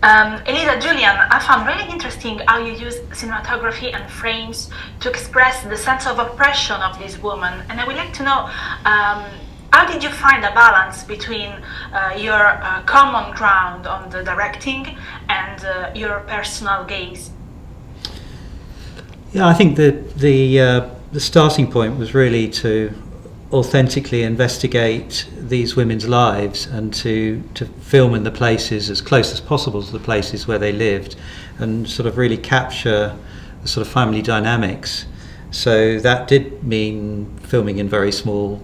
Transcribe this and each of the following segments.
Elisa, Julian, I found really interesting how you use cinematography and frames to express the sense of oppression of this woman. And I would like to know, how did you find a balance between your common ground on the directing and your personal gaze? Yeah, I think the starting point was really to authentically investigate these women's lives and to film in the places as close as possible to the places where they lived and sort of really capture the sort of family dynamics. So that did mean filming in very small,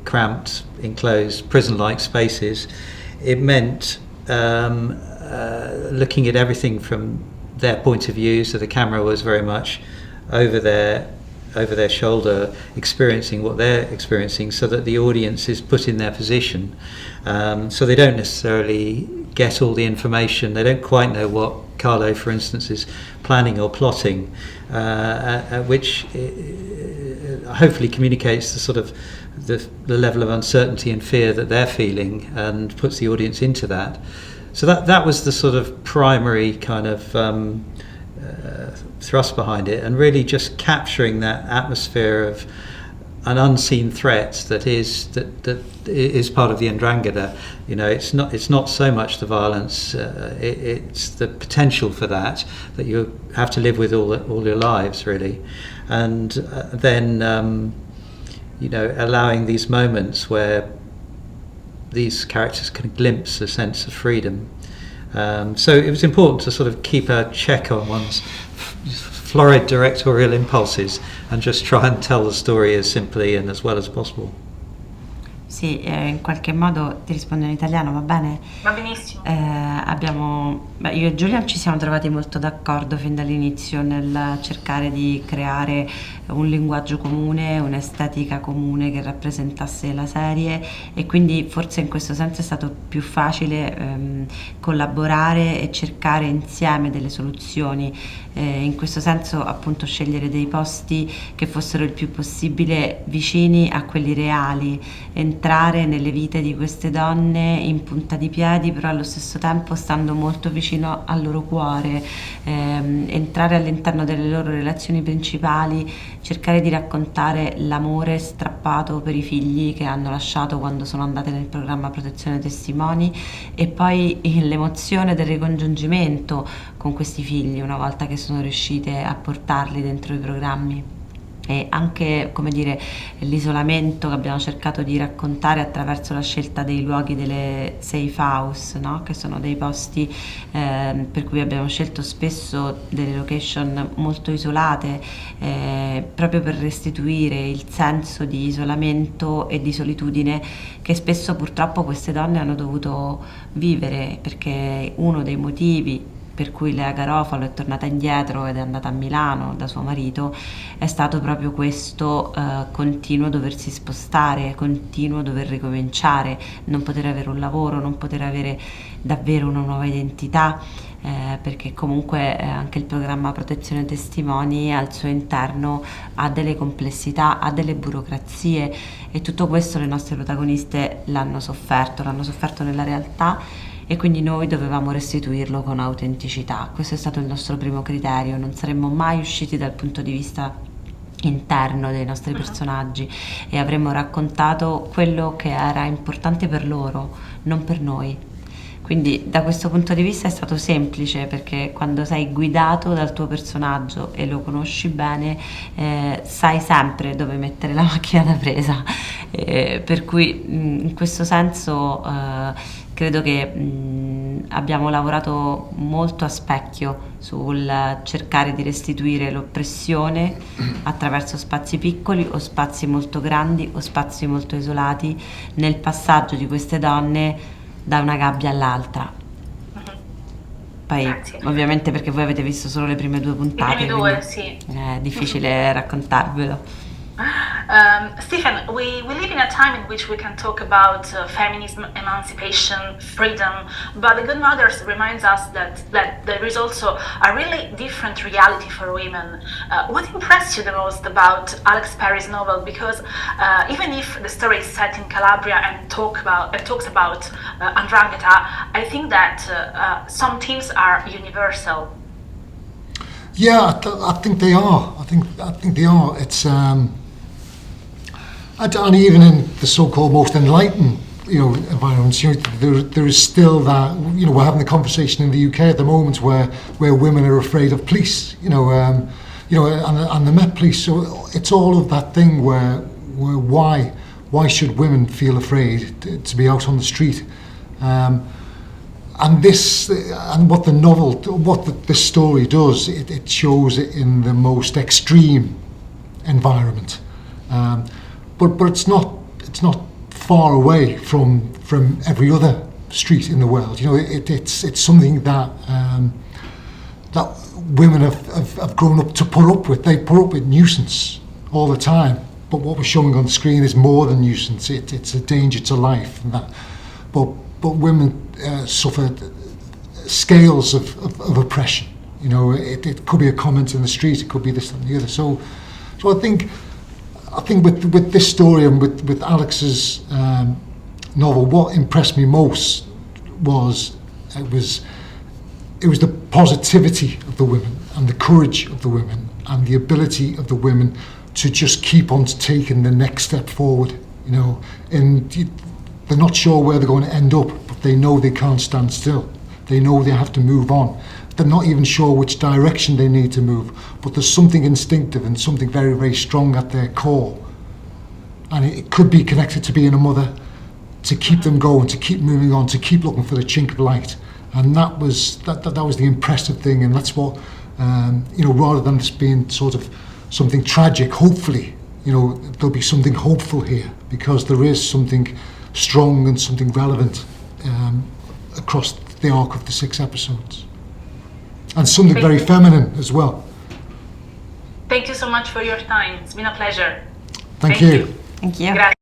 cramped, enclosed, prison-like spaces. It meant looking at everything from their point of view, so the camera was very much over their shoulder, experiencing what they're experiencing, so that the audience is put in their position. So they don't necessarily get all the information. They don't quite know what Carlo, for instance, is planning or plotting, which hopefully communicates the sort of the level of uncertainty and fear that they're feeling and puts the audience into that. So that was the sort of primary kind of thrust behind it, and really just capturing that atmosphere of an unseen threat that is part of the Ndrangheta. You know, it's not so much the violence, it's the potential for that you have to live with all your lives, really, and then you know, allowing these moments where these characters can glimpse a sense of freedom. So it was important to sort of keep a check on one's florid directorial impulses and just try and tell the story as simply and as well as possible. Sì, in qualche modo ti rispondo in italiano, va bene? Va benissimo. Io e Giulia ci siamo trovati molto d'accordo fin dall'inizio nel cercare di creare un linguaggio comune, un'estetica comune che rappresentasse la serie, e quindi forse in questo senso è stato più facile collaborare e cercare insieme delle soluzioni. In questo senso, appunto, scegliere dei posti che fossero il più possibile vicini a quelli reali, entrare nelle vite di queste donne in punta di piedi, però allo stesso tempo stando molto vicino al loro cuore, entrare all'interno delle loro relazioni principali, cercare di raccontare l'amore strappato per i figli che hanno lasciato quando sono andate nel programma Protezione Testimoni, e poi l'emozione del ricongiungimento con questi figli una volta che sono riuscite a portarli dentro i programmi. E anche, come dire, l'isolamento che abbiamo cercato di raccontare attraverso la scelta dei luoghi delle safe house, no? Che sono dei posti per cui abbiamo scelto spesso delle location molto isolate, proprio per restituire il senso di isolamento e di solitudine che spesso purtroppo queste donne hanno dovuto vivere, perché uno dei motivi per cui Lea Garofalo è tornata indietro ed è andata a Milano da suo marito è stato proprio questo continuo doversi spostare, continuo dover ricominciare, non poter avere un lavoro, non poter avere davvero una nuova identità, perché comunque anche il programma Protezione Testimoni al suo interno ha delle complessità, ha delle burocrazie, e tutto questo le nostre protagoniste l'hanno sofferto nella realtà, e quindi noi dovevamo restituirlo con autenticità. Questo è stato il nostro primo criterio. Non saremmo mai usciti dal punto di vista interno dei nostri personaggi e avremmo raccontato quello che era importante per loro, non per noi. Quindi da questo punto di vista è stato semplice, perché quando sei guidato dal tuo personaggio e lo conosci bene, sai sempre dove mettere la macchina da presa, per cui in questo senso credo che abbiamo lavorato molto a specchio sul cercare di restituire l'oppressione attraverso spazi piccoli o spazi molto grandi o spazi molto isolati nel passaggio di queste donne da una gabbia all'altra. Poi Grazie. ovviamente, perché voi avete visto solo le prime 2 puntate, I primi 2, quindi sì. è difficile raccontarvelo. Stephen, we live in a time in which we can talk about feminism, emancipation, freedom, but The Good Mothers reminds us that there is also a really different reality for women. What impressed you the most about Alex Perry's novel? Because even if the story is set in Calabria and talks about Ndrangheta, I think that some themes are universal. Yeah, I think they are. I think they are. It's and even in the so-called most enlightened, environments, there is still that. We're having a conversation in the UK at the moment where women are afraid of police. And the Met Police. So it's all of that thing where why should women feel afraid to be out on the street? And what this story does, it shows it in the most extreme environment, but it's not far away from every other street in the world. It's something that women have grown up to put up with. They put up with nuisance all the time, but what we're showing on the screen is more than nuisance. It's a danger to life, and that. But women suffer scales of oppression. It could be a comment in the street, it could be this and the other. So I think with this story and with Alex's novel, what impressed me most was it was the positivity of the women and the courage of the women and the ability of the women to just keep on taking the next step forward. And they're not sure where they're going to end up, but they know they can't stand still. They know they have to move on. They're not even sure which direction they need to move, but there's something instinctive and something very, very strong at their core. And it could be connected to being a mother, to keep them going, to keep moving on, to keep looking for the chink of light. And that was the impressive thing, and that's what, rather than this being sort of something tragic, hopefully, there'll be something hopeful here, because there is something strong and something relevant across the arc of the 6 episodes, and something very feminine as well. Thank you so much for your time. It's been a pleasure. Thank you. Thank you. Grazie.